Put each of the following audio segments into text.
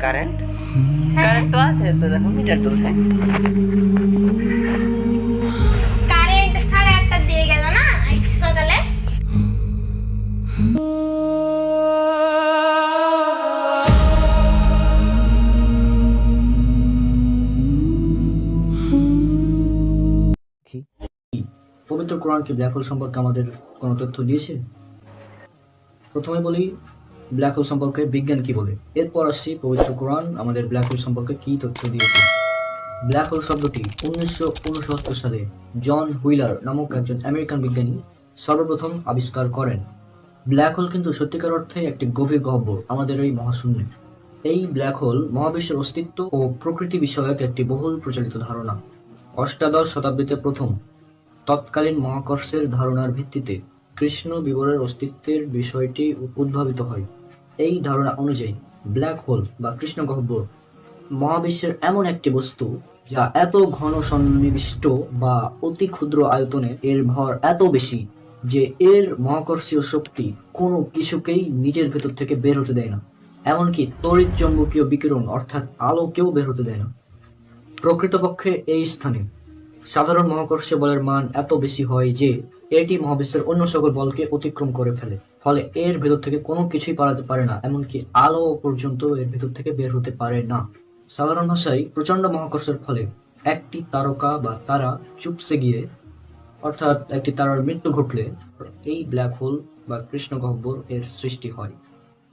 Current current তো আছে, তো দেখো মিটার চলছে। কারেন্ট 8:30 দিয়ে গেল না সকালে। পবিত্র কোরআন কি ব্ল্যাক হোল সম্পর্কে আমাদের কোনো তথ্য দিয়েছে? প্রথমে বলি ব্ল্যাক হোল সম্পর্কে বিজ্ঞান কি বলে, এরপর আসছি পবিত্র কোরআন আমাদের ব্ল্যাক হোল সম্পর্কে কি তথ্য দিয়েছে। ব্ল্যাক হোল শব্দটি 1969 সালে জন হুইলার নামক একজন আমেরিকান বিজ্ঞানী সর্বপ্রথম আবিষ্কার করেন। ব্ল্যাক হোল কিন্তু সত্যিকার অর্থে একটি গভীর গহ্বর আমাদের এই মহাশূন্যে। এই ব্ল্যাক হোল মহাবিশ্বের অস্তিত্ব ও প্রকৃতি বিষয়ক একটি বহুল প্রচলিত ধারণা। অষ্টাদশ শতাব্দীতে প্রথম তৎকালীন মহাকর্ষের ধারণার ভিত্তিতে কৃষ্ণ বিবরের অস্তিত্বের বিষয়টি উদ্ভাবিত হয়। এই ধারণা অনুযায়ী ব্ল্যাক হোল বা কৃষ্ণ গহ্বর মহাবিশ্বের এমন একটি বস্তু যা এত ঘন সন্নিবিষ্ট বা অতি ক্ষুদ্র আয়তনে, এর ভর এত বেশি যে এর মহাকর্ষীয় শক্তি কোনো কিছুকেই নিজের ভেতর থেকে বের হতে দেয় না, এমনকি তড়িৎ চৌম্বকীয় বিকিরণ অর্থাৎ আলোকেও বের হতে দেয় না। প্রকৃতপক্ষে এই স্থানে সাধারণ মহাকর্ষীয় বলের মান এত বেশি হয় যে এটি মহাবিশ্বের অন্য সকল বলকে অতিক্রম করে ফেলে, ফলে এর ভেতর থেকে কোনো কিছুই পালাতে পারে না, এমনকি আলো পর্যন্ত এর ভেতর থেকে বের হতে পারে না। সাধারণ ভাষায় প্রচন্ড মহাকর্ষের ফলে একটি তারকা বা তারা চুপসে গিয়ে, অর্থাৎ একটি তারার মৃত্যু ঘটলে এই ব্ল্যাক হোল বা কৃষ্ণ গহ্বর এর সৃষ্টি হয়।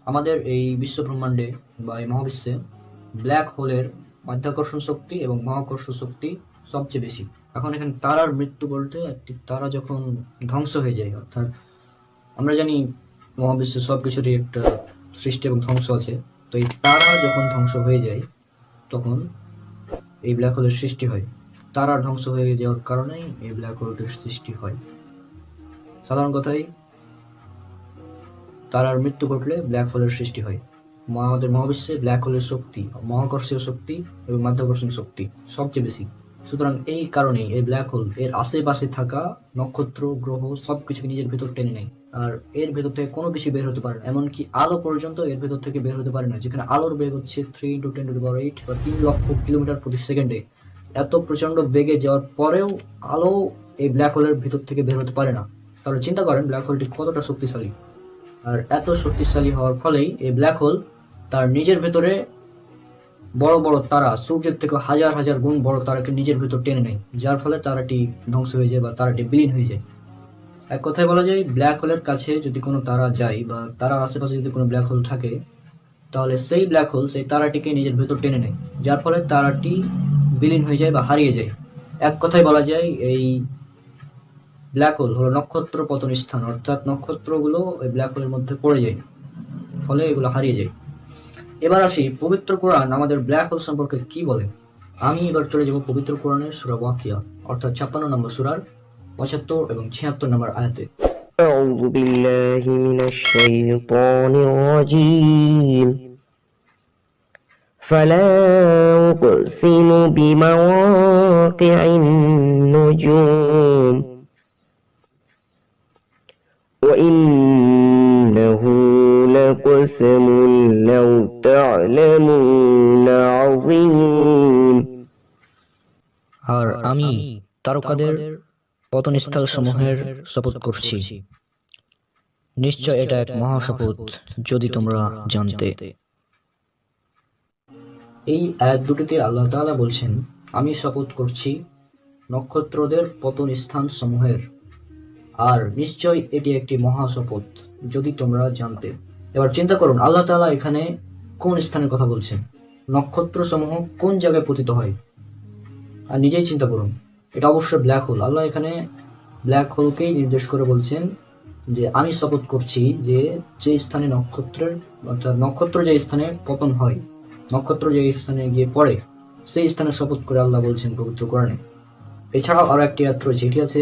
আমাদের এই বিশ্ব ব্রহ্মাণ্ডে বা এই মহাবিশ্বে ব্ল্যাক হোলের মাধ্যাকর্ষণ শক্তি এবং মহাকর্ষ শক্তি সবচেয়ে বেশি। এখন এখানে তারার মৃত্যু বলতে একটি তারা যখন ধ্বংস হয়ে যায়, অর্থাৎ আমরা জানি মহাবিশ্বে সবকিছুরই একটা সৃষ্টি এবং ধ্বংস আছে, তো এই তারা যখন ধ্বংস হয়ে যায় তখন এই ব্ল্যাক হোলের সৃষ্টি হয়। তারার ধ্বংস হয়ে যাওয়ার কারণেই এই ব্ল্যাক হোলটির সৃষ্টি হয়। সাধারণ কথায় তারার মৃত্যু ঘটলে ব্ল্যাক হোলের সৃষ্টি হয়। আমাদের মহাবিশ্বে ব্ল্যাক হোলের শক্তি, মহাকর্ষীয় শক্তি এবং মাধ্যাকর্ষণ শক্তি সবচেয়ে বেশি। সুতরাং এই কারণেই এই ব্ল্যাক হোল এর আশেপাশে থাকা নক্ষত্র, গ্রহ সবকিছুকে নিজের ভেতর টেনে নেয়, আর এর ভেতর থেকে কোনো কিছু বের হতে পারে না, এমনকি আলো পর্যন্ত এর ভেতর থেকে বের হতে পারে না, যেখানে আলোর বেগ হচ্ছে 3 × 10⁸ বা 3 লক্ষ কিলোমিটার প্রতি সেকেন্ডে। এত প্রচন্ড বেগে যাওয়ার পরেও আলো এই ব্ল্যাক হোলের ভেতর থেকে বের হতে পারে না। তাহলে চিন্তা করেন ব্ল্যাক হোলটি কতটা শক্তিশালী। আর এত শক্তিশালী হওয়ার ফলেই এই ব্ল্যাক হোল তার নিজের ভেতরে বড় বড় তারা, সূর্যের থেকে হাজার হাজার গুণ বড় তারাকে নিজের ভেতর টেনে নেয়, যার ফলে তারাটি ধ্বংস হয়ে যায় বা তারাটি বিলীন হয়ে যায়। এক কথায় বলা যায় ব্ল্যাক হোলের কাছে যদি কোনো তারা যায় বা তারার আশেপাশে যদি কোনো ব্ল্যাক হোল থাকে, তাহলে সেই ব্ল্যাক হোল সেই তারাটিকে নিজের ভেতর টেনে নেয়, যার ফলে তারাটি বিলীন হয়ে যায় বা হারিয়ে যায়। এক কথায় বলা যায় এই ব্ল্যাক হোল হলো নক্ষত্র পতন স্থান, অর্থাৎ নক্ষত্রগুলো এই ব্ল্যাক হোলের মধ্যে পড়ে যায়, ফলে এগুলো হারিয়ে যায়। এবার আসি পবিত্র কোরআন আমাদের ব্ল্যাক হোল সম্পর্কে কি বলে। আমি এবার চলে যাব পবিত্র কোরআনের সূরা ওয়াকিয়া অর্থাৎ 56 নম্বর সূরার 75 এবং 76 নম্বর আয়াতে। أعوذ بالله من الشيطان الرجيم فلا أقسم بمواقع النجوم وإنه لقسم لو تعلمون عظيم আর আমি তারকাদের পতনস্থল সমূহের শপথ করছি, নিশ্চয় এটা এক মহাশপথ যদি তোমরা জানতে। এই আয়াত দুটিতে আল্লাহ তাআলা বলছেন, আমি শপথ করছি নক্ষত্রদের পতন স্থান সমূহের, আর নিশ্চয় এটি একটি মহাশপথ যদি তোমরা জানতে। এবার চিন্তা করুন আল্লাহ তাআলা এখানে কোন স্থানের কথা বলছেন, নক্ষত্র সমূহ কোন জায়গায় পতিত হয়, আর নিজেই চিন্তা করুন এটা অবশ্যই ব্ল্যাক হোল। আল্লাহ এখানে ব্ল্যাক হোলকেই নির্দেশ করে বলছেন যে আমি শপথ করছি যে যে স্থানে নক্ষত্রের, অর্থাৎ নক্ষত্র যে স্থানে পতন হয়, নক্ষত্র যে স্থানে গিয়ে পড়ে, সেই স্থানে শপথ করে আল্লাহ বলছেন পবিত্র কোরআনে। এছাড়াও আরো একটি আয়াত রয়েছে, এটি আছে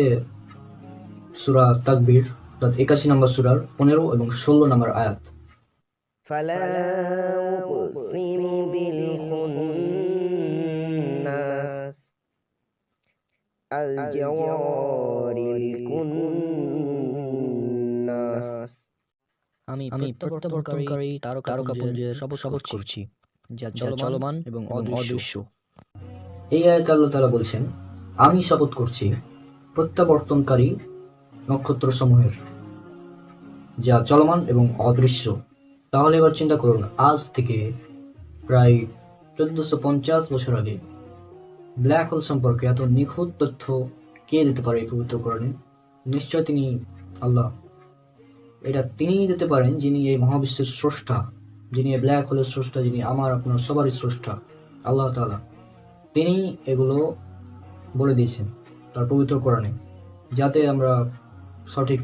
সূরা তাকবীর 81 নম্বর সূরার 15 এবং 16 নম্বর আয়াত। فلا أقسم بالخناس الجوار الكناس আমি প্রত্যবর্তনকারী তারকাপুঞ্জের শপথ করছি, যা চলমান এবং অদৃশ্য। এই আয়াতে আল্লাহ তাআলা বলছেন, আমি শপথ করছি প্রত্যাবর্তনকারী নক্ষত্র সমূহের, যা চলমান এবং অদৃশ্য। তাহলে এবার চিন্তা করুন, আজ থেকে প্রায় 1450 বছর আগে ব্ল্যাক হোল সম্পর্কে এত নিখুঁত তথ্য কে দিতে পারে এই পবিত্র কোরআনে? নিশ্চয় তিনি আল্লাহ। এটা তিনিই দিতে পারেন যিনি এই মহাবিশ্বের স্রষ্টা, যিনি এই ব্ল্যাক হোলের স্রষ্টা, যিনি আমার আপনার সবারই স্রষ্টা, আল্লাহ তাআলা। তিনি এগুলো বলে দিয়েছেন তার পবিত্র কোরআনে, যাতে আমরা সঠিক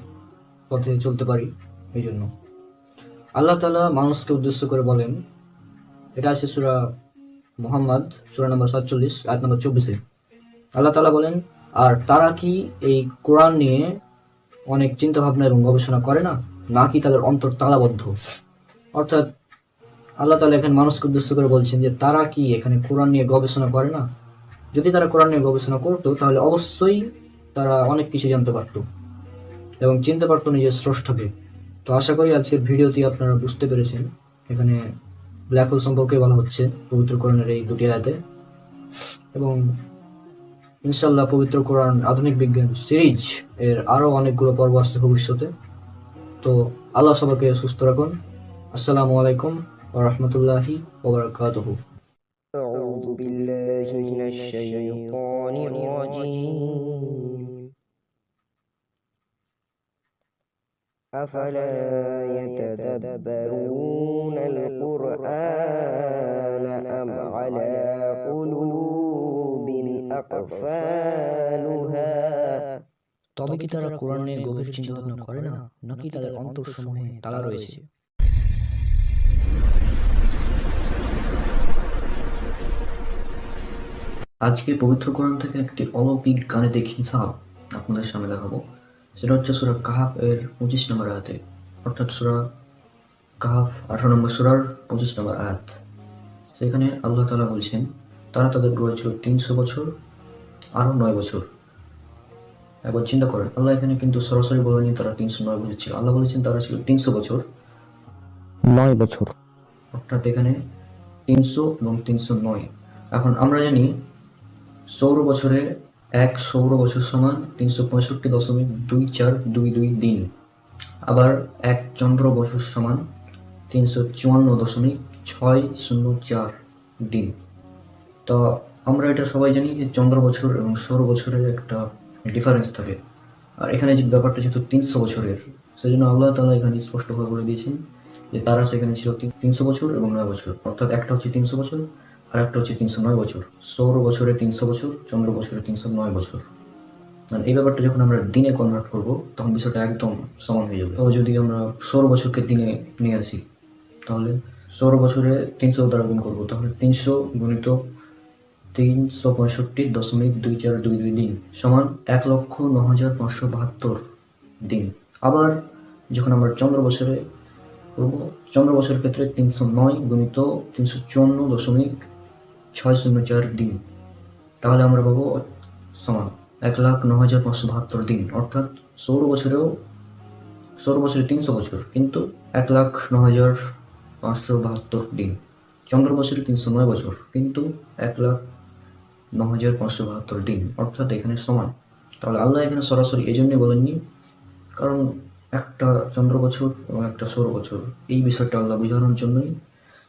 পথে চলতে পারি। এই জন্য আল্লাহ তাআলা মানুষকে উদ্দেশ্য করে বলেন, এটা আছে সূরা মুহাম্মদ সূরা নম্বর 47 আয়াত নম্বর 24-এ। আল্লাহ তাআলা বলেন, আর তারা কি এই কোরআন নিয়ে অনেক চিন্তা ভাবনা এবং গবেষণা করে না, নাকি তাদের অন্তর তালাবদ্ধ? অর্থাৎ আল্লাহ তাআলা এখানে মানুষকে উদ্দেশ্য করে বলছেন যে তারা কি এখানে কোরআন নিয়ে গবেষণা করে না? যদি তারা কোরআন নিয়ে গবেষণা করতো তাহলে অবশ্যই তারা অনেক কিছু জানতে পারতো এবং চিনতে পারতো নিজের স্রষ্টাকে। তো আশা করি আজকের ভিডিওটি আপনারা বুঝতে পেরেছেন। এখানে ব্ল্যাক হোল সম্পর্কে বলা হচ্ছে পবিত্র কোরআনের এই দুটি আয়াতে, এবং ইনশাআল্লাহ পবিত্র কোরআন আধুনিক বিজ্ঞান সিরিজ এর আরো অনেকগুলো পর্ব আসছে ভবিষ্যতে। তো আল্লাহ সবাইকে সুস্থ রাখুন। আসসালামু আলাইকুম ওয়া রাহমাতুল্লাহি ওয়া বারাকাতুহু। أعوذ بالله من الشيطان الرجيم أفلا يتدبرون القرآن أم على قلوب أقفالها তবে কি তারা কোরআন নিয়ে গভীর চিন্তা ভাবনা করে না, নাকি তাদের অন্তরসমূহে তালা রয়েছে? আজকে পবিত্র কোরআন থেকে একটি অলৌকিক গাণিতিক হিসাব আপনাদের সামনে দেখাবো। সেটা হচ্ছে সূরা কাহাফ এর 25 নম্বর আয়াতে, অর্থাৎ সূরা কাহাফ 18 নম্বর সূরার 25 নম্বর আয়াত। সেখানে আল্লাহ তাআলা বলছেন, তারা তাদের রয়েছিল 300 বছর আরো 9 বছর। একবার চিন্তা করেন, আল্লাহ এখানে কিন্তু সরাসরি বলেনি তারা 309 বছর ছিল, আল্লাহ বলেছেন তারা ছিল 300 বছর 9 বছর। অর্থাৎ এখানে 300 এবং 309। এখন আমরা জানি সৌর বছরে 1 সৌর বছর সমান 365.2422 দিন, আবার 1 চন্দ্র বছর সমান 354.604 দিন। তো আমরা এটা সবাই জানি যে চন্দ্র বছর এবং সৌর বছরের একটা ডিফারেন্স থাকে। আর এখানে যে ব্যাপারটা যেহেতু 300 বছরের, সেজন্য আল্লাহ তাআলা এখানে স্পষ্টভাবে বলে দিয়েছেন যে তারা সেখানে ছিল 300 বছর এবং 9 বছর। অর্থাৎ একটা হচ্ছে 300 বছর আর একটা হচ্ছে 309 বছর। সৌর বছরে 300 বছর, চন্দ্র বছরে 309 বছর। মানে এই ব্যাপারটা যখন আমরা দিনে কনভার্ট করব তখন বিষয়টা একদম সমান হয়ে যাবে। তো যদি আমরা সৌর বছরকে দিনে নিয়ে আসি, তাহলে সৌর বছরে 300 দ্বারা গুণ করবো, তাহলে 300 গুণিত 365.2422 দিন সমান 1,09,572 দিন। আবার যখন আমরা চন্দ্র বছরে করবো, চন্দ্র বছরের ক্ষেত্রে 309 গুণিত 354.604 দিন, তাহলে আমরা পাবো সমান 1,09,572 দিন। অর্থাৎ সৌর বছরে 300 বছর, কিন্তু 1,09,572 দিন। চন্দ্র বছরে 309 বছর, কিন্তু 1,09,572 দিন, অর্থাৎ এখানে সমান। তাহলে আল্লাহ এখানে সরাসরি এই জন্যই বলেননি, কারণ একটা চন্দ্র বছর এবং একটা সৌর বছর, এই বিষয়টা আল্লাহ বোঝানোর জন্যই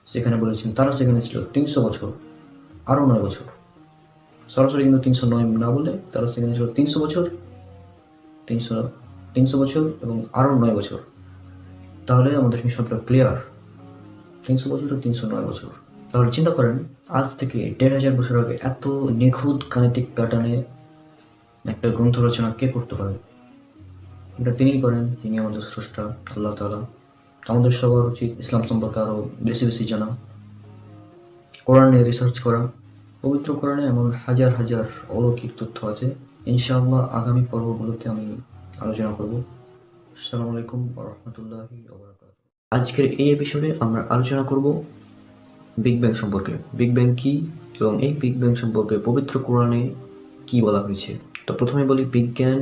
সেখানে বলেছেন তারা সেখানে ছিল 300 বছর আরো 9 বছর। সরাসরি কিন্তু 309 না বলে তারা সেখানে ছিল 300 বছর 300 বছর এবং আরো 9 বছর। তাহলে আমাদের হিসাবটা ক্লিয়ার, 300 বছর ও 309 বছর। তাহলে চিন্তা করেন, আজ থেকে 1,500 বছর আগে এত নিখুঁত গাণিতিক প্যাটার্নে একটা গ্রন্থ রচনা কে করতে পারে? এটা তিনিই করেন, তিনি আমাদের স্রষ্টা আল্লাহ তাআলা। আমাদের সবার উচিত ইসলাম সম্পর্কে আরো বেশি বেশি জানা, কোরআনে রিসার্চ করা। পবিত্র কোরআনে এমন হাজার হাজার অলৌকিক তথ্য আছে, ইনশাআল্লাহ আগামী পর্বগুলোতে আমি আলোচনা করব। আসসালামু আলাইকুম ওয়া রাহমাতুল্লাহি ওয়া বারাকাতুহু। আজকের এই এপিসোডে আমরা আলোচনা করব বিগ ব্যাং সম্পর্কে। বিগ ব্যাং কি এবং এই বিগ ব্যাং সম্পর্কে পবিত্র কোরআনে কি বলা হয়েছে। তো প্রথমে বলি বিজ্ঞান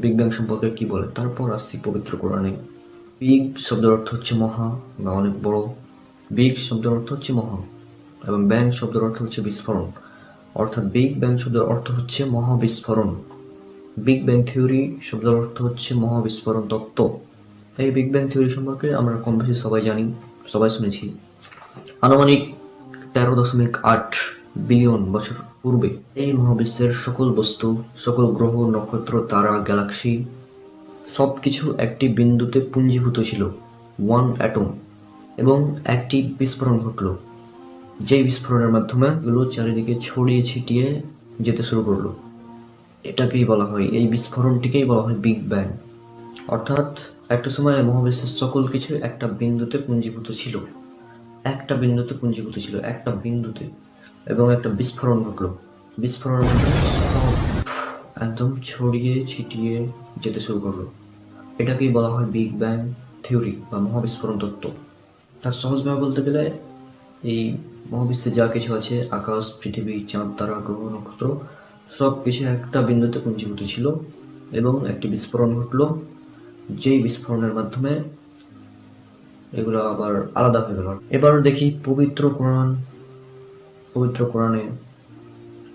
বিগ ব্যাং সম্পর্কে কি বলে, তারপর আসছি পবিত্র কোরআনে। বিগ শব্দের অর্থ হচ্ছে মহা বা অনেক বড়। বিগ শব্দের অর্থ হচ্ছে মহা, এবং ব্যাং শব্দের অর্থ হচ্ছে বিস্ফোরণ, অর্থাৎ বিগ ব্যাং শব্দের অর্থ হচ্ছে মহাবিস্ফোরণ। বিগ ব্যাং থিওরি শব্দের অর্থ হচ্ছে মহাবিস্ফোরণ তত্ত্ব। এই বিগ ব্যাং থিওরি সম্পর্কে আমরা কম বেশি সবাই জানি, সবাই শুনেছি। আনুমানিক 13.8 বিলিয়ন বছর পূর্বে এই মহাবিশ্বের সকল বস্তু, সকল গ্রহ, নক্ষত্র, তারা, গ্যালাক্সি সবকিছু একটি বিন্দুতে পুঞ্জীভূত ছিল, ওয়ান অ্যাটম, এবং একটি বিস্ফোরণ ঘটল। যেই বিস্ফোরণের মাধ্যমে এগুলো চারিদিকে ছড়িয়ে ছিটিয়ে যেতে শুরু করলো। এটাকেই বলা হয়, এই বিস্ফোরণটিকেই বলা হয় বিগ ব্যাং। অর্থাৎ একটা সময় মহাবিশ্বের সকল কিছু একটা বিন্দুতে পুঞ্জীভূত ছিল, একটা বিন্দুতে, এবং একটা বিস্ফোরণ ঘটলো। বিস্ফোরণের মাধ্যমে সব একদম ছড়িয়ে ছিটিয়ে যেতে শুরু করলো। এটাকেই বলা হয় বিগ ব্যাং থিওরি বা মহাবিস্ফোরণ তত্ত্ব। তার সহজভাবে বলতে গেলে এই মহাবিশ্বে যা কিছু আছে, আকাশ, পৃথিবী, চাঁদ, তারা, গ্রহ, নক্ষত্র, সব কিছু একটা বিন্দুতে পুঞ্জীভূত ছিল এবং একটি বিস্ফোরণ ঘটলো। যেই বিস্ফোরণের মাধ্যমে এগুলো আবার আলাদা হয়ে গেল। এবার দেখি পবিত্র কোরআনে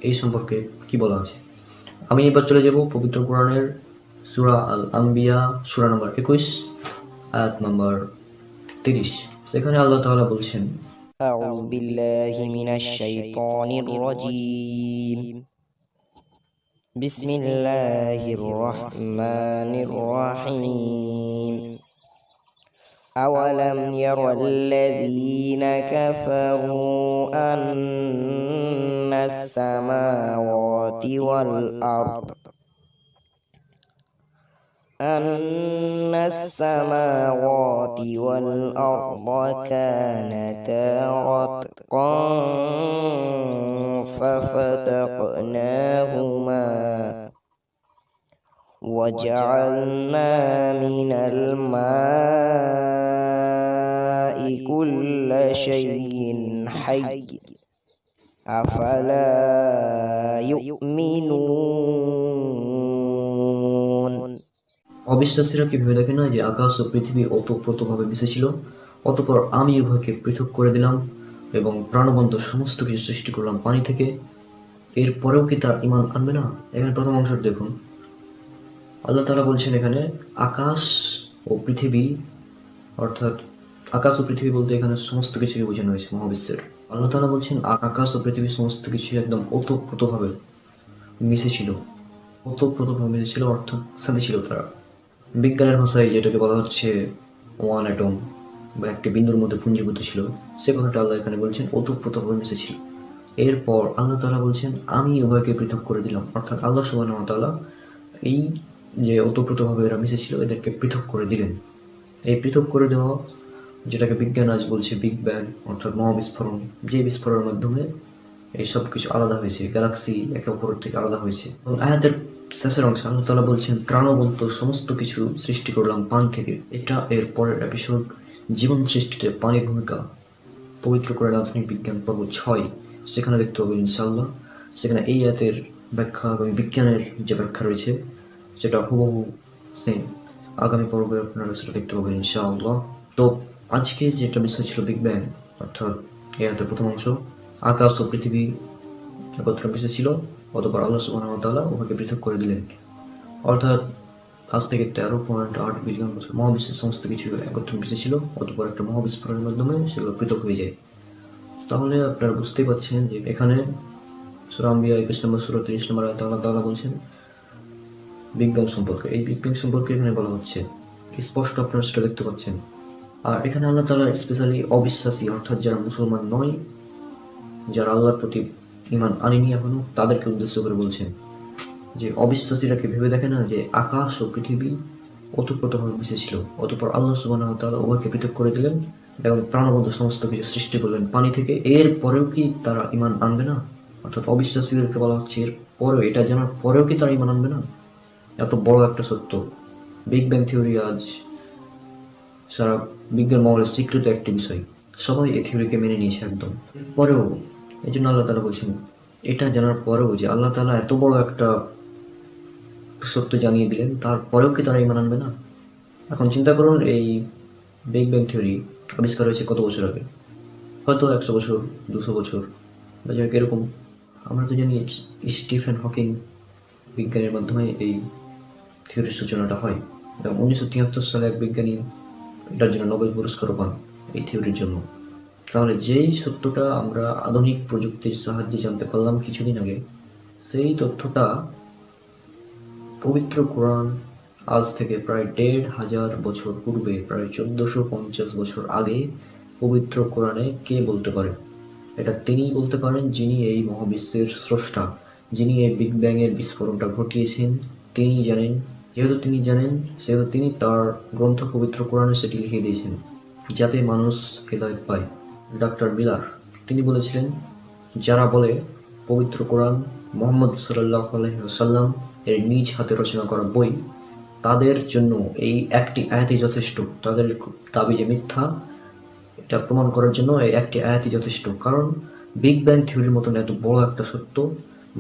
এই সম্পর্কে কি বলা আছে। আমি এবার চলে যাব পবিত্র কোরআনের সূরা আল আম্বিয়া, সূরা নম্বর 21, আয়াত নম্বর 30। সেখানে আল্লাহ তাআলা বলছেন, أعوذ بالله من الشيطان الرجيم بسم الله الرحمن الرحيم أولم ير الذين كفروا أن السماوات والأرض كانتا رتقا ففتقناهما وجعلنا من الماء كل شيء حي أفلا يؤمنون অবিশ্বাসীরা কি ভেবে দেখে না যে আকাশ ও পৃথিবী ওতপ্রোতভাবে মিশেছিল, অতঃপর আমি উভয়কে পৃথক করে দিলাম এবং প্রাণবন্ত সমস্ত কিছু সৃষ্টি করলাম পানি থেকে, এরপরেও কি তার ঈমান আনবে না? এখানে প্রথম অংশটা দেখুন। আল্লাহ তাআলা বলছেন এখানে আকাশ ও পৃথিবী, অর্থাৎ আকাশ ও পৃথিবী বলতে এখানে সমস্ত কিছুকে বোঝানো হয়েছে মহাবিশ্বের। আল্লাহ তাআলা বলছেন আকাশ ও পৃথিবী সমস্ত কিছু একদম ওতপ্রোতভাবে মিশেছিল, অর্থাৎ সাথে ছিল তারা। বিজ্ঞানের ভাষায় যেটাকে বলা হচ্ছে ওয়ান অ্যাটম বা একটি বিন্দুর মধ্যে পুঞ্জীভূত ছিল, সে কথাটা আল্লাহ এখানে বলছেন ওতপ্রোতভাবে মিশেছিল। এরপর আল্লাহ তাআলা বলছেন আমি উভয়কে পৃথক করে দিলাম, অর্থাৎ আল্লাহ সুবহানাহু ওয়া তাআলা এই যে ওতপ্রোতভাবে এরা মিশেছিল এদেরকে পৃথক করে দিলেন। এই পৃথক করে দেওয়া, যেটাকে বিজ্ঞান আজ বলছে বিগ ব্যাং, অর্থাৎ মহাবিস্ফোরণ, যে বিস্ফোরণের মাধ্যমে এই সব কিছু আলাদা হয়েছে, গ্যালাক্সি একে অপরের থেকে আলাদা হয়েছে। এবং আয়াতের শেষের অংশে আল্লাহ তাআলা বলছেন প্রাণবন্ত সমস্ত কিছু সৃষ্টি করলাম পানি থেকে। এটা এর পরের এপিসোড, জীবন সৃষ্টিতে পানির ভূমিকা, পবিত্র কোরআন আধুনিক বিজ্ঞান পর্ব 6, সেখানে দেখতে পাবেন ইনশাআল্লাহ। সেখানে এই আয়াতের ব্যাখ্যা এবং বিজ্ঞানের যে ব্যাখ্যা রয়েছে সেটা হুবহু সেম। আগামী পর্বে আপনারা সেটা দেখতে পাবেন ইনশাআল্লাহ। তো আজকে যেটা বিষয় ছিল বিগ ব্যাং, অর্থাৎ এই আয়াতের প্রথম অংশ, আকাশ ও পৃথিবী একত্রে মিশে ছিল, অতঃপর আল্লাহ সুবহানাহু ওয়া তাআলা উহাকে পৃথক করে দিলেন। অর্থাৎ আজ থেকে 13.8 বিলিয়ন বছর মহাবিশ্বের সমস্ত কিছু একত্রে মিশে ছিল, অতঃপর একটা মহাবিস্ফোরণের মাধ্যমে সেগুলো পৃথক হয়ে যায়। তাহলে আপনারা বুঝতেই পারছেন যে এখানে সূরা আম্বিয়া 21 নম্বর, সূরা 30 নম্বর আয়াতে আল্লাহ তাআলা বলছেন বিগ ব্যাং সম্পর্কে। এই বিগ ব্যাং সম্পর্কে এখানে বলা হচ্ছে, স্পষ্ট আপনারা সেটা দেখতে পাচ্ছেন। আর এখানে আল্লাহ তাআলা স্পেশালি অবিশ্বাসী, অর্থাৎ যারা মুসলমান নয়, যারা আল্লাহর প্রতি ঈমান আনেনি এখনো, তাদেরকে উদ্দেশ্য করে বলছেন যে অবিশ্বাসীরা কি ভেবে দেখে না যে আকাশ ও পৃথিবী ওতপ্রোতভাবে মিশেছিল, অতঃপর আল্লাহ সুবহানাহু ওয়া তাআলা উভয়কে পৃথক করে দিলেন এবং প্রাণবন্ত সমস্ত কিছু সৃষ্টি করলেন পানি থেকে, এর পরেও কি তারা ঈমান আনবে না? অর্থাৎ অবিশ্বাসীদেরকে বলা হচ্ছে এর পরেও, এটা জানার পরেও কি তারা ঈমান আনবে না? এত বড় একটা সত্য। বিগ ব্যাং থিওরি আজ সারা বিজ্ঞান মহলের স্বীকৃত একটি বিষয়, সবাই এই থিওরিকে মেনে নিয়েছে একদম। পরেও এই জন্য আল্লাহ তাআলা বলছেন, এটা জানার পরেও যে আল্লাহ তাআলা এত বড় একটা সত্য জানিয়ে দিলেন, তারপরেও কি তারা ঈমান আনবে না? এখন চিন্তা করুন, এই বিগ ব্যাং থিওরি আবিষ্কার হয়েছে কত বছর আগে? হয়তো 100 বছর, 200 বছর বা যাই হোক এরকম। আমরা তো জানি স্টিফেন হকিং বিজ্ঞানের মাধ্যমে এই থিওরির সূচনাটা হয়, এবং 1973 সালে এক বিজ্ঞানী এটার জন্য নোবেল পুরস্কারও পান এই থিওরির জন্য। তাহলে যেই সত্যটা আমরা আধুনিক প্রযুক্তির সাহায্যে জানতে পারলাম কিছুদিন আগে, সেই তথ্যটা পবিত্র কোরআন আজ থেকে প্রায় 1,500 বছর পূর্বে, প্রায় 1450 বছর আগে পবিত্র কোরআনে কে বলতে পারে? এটা তিনিই বলতে পারেন যিনি এই মহাবিশ্বের স্রষ্টা, যিনি এই বিগ ব্যাং এর বিস্ফোরণটা ঘটিয়েছেন। তিনিই জানেন। যেহেতু তিনি জানেন, সেহেতু তিনি তার গ্রন্থ পবিত্র কোরআনে সেটি লিখে দিয়েছেন যাতে মানুষ হেদায়েত পায়। ডাক্তার মিলার তিনি বলেছিলেন, যারা বলে পবিত্র কোরআন মুহাম্মদ সাল্লাল্লাহু আলাইহি ওয়াসাল্লাম এর নিজ হাতে রচনা করা বই, তাদের জন্য এই একটি আয়াতই যথেষ্ট। তাদের দাবি যে মিথ্যা, এটা প্রমাণ করার জন্য এই একটি আয়াতই যথেষ্ট। কারণ বিগ ব্যাং থিওরির মতন এত বড় একটা সত্য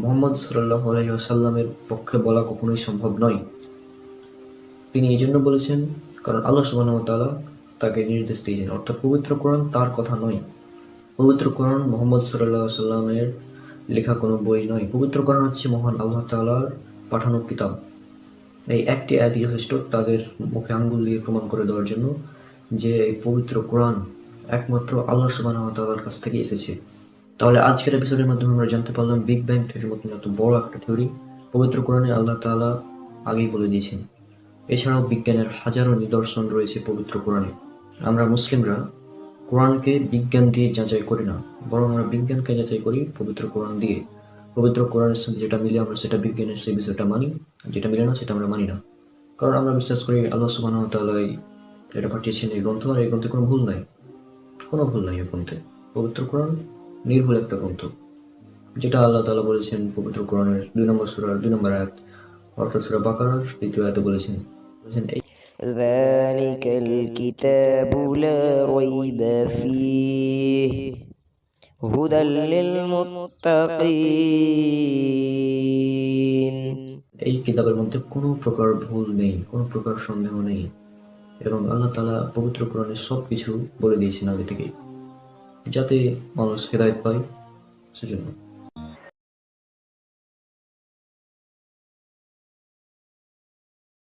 মুহাম্মদ সাল্লাল্লাহু আলাইহি ওয়াসাল্লামের পক্ষে বলা কখনোই সম্ভব নয়। তিনি এই জন্য বলেছেন কারণ আল্লাহ সুবহানাহু ওয়া তাআলা তাকে নির্দেশ দিয়েছেন, অর্থাৎ পবিত্র কোরআন তার কথা নয়। পবিত্র কোরআন মুহাম্মদ সাল্লাল্লাহু আলাইহি ওয়াসাল্লামের লেখা কোনো বই নয়। পবিত্র কোরআন হচ্ছে মহান আল্লাহ তাআলার পাঠানো কিতাব। এই একটি আয়াতই যথেষ্ট তাদের মুখে আঙ্গুল দিয়ে প্রমাণ করে দেওয়ার জন্য যে এই পবিত্র কোরআন একমাত্র আল্লাহ সুবহানাহু ওয়া তাআলার কাছ থেকে এসেছে। তাহলে আজকের এপিসোডের মাধ্যমে আমরা জানতে পারলাম বিগ ব্যাং থিওরির মতন এত বড় একটা থিওরি পবিত্র কোরআনে আল্লাহ তাআলা আগেই বলে দিয়েছেন। এছাড়াও বিজ্ঞানের হাজারো নিদর্শন রয়েছে পবিত্র কোরআনে। আমরা মুসলিমরা কোরআনকে বিজ্ঞান দিয়ে যাচাই করি না, বরং আমরা বিজ্ঞানকে যাচাই করি পবিত্র কোরআন দিয়ে। পবিত্র কোরআনের সাথে যেটা মিলে আমরা সেটা বিজ্ঞানের সেই বিষয়টা মানি, যেটা মিলে না সেটা আমরা মানি না। কারণ আমরা বিশ্বাস করি আল্লাহ সুবহানাহু ওয়া তাআলা এটা পাঠিয়েছেন এই গ্রন্থ, আর এই গ্রন্থে কোনো ভুল নাই, কোনো ভুল নাই এই গ্রন্থে। পবিত্র কোরআন নির্ভুল একটা গ্রন্থ, যেটা আল্লাহ তাআলা বলেছেন পবিত্র কোরআনের 2 নম্বর সূরার 2 নম্বর আয়াত, অর্থাৎ সূরা বাকারার 2য় আয়াতে বলেছেন এই ذلك الكتاب لا ريب فيه هدى للمتقين। এই কিতাবের মধ্যে কোনো প্রকার ভুল নেই, কোনো প্রকার সন্দেহ নেই, এবং আল্লাহ তাআলা পবিত্র কোরআনে সবকিছু বলে দিয়েছেন আগে থেকেই, যাতে মানুষ হেদায়েত পায় সেজন্য।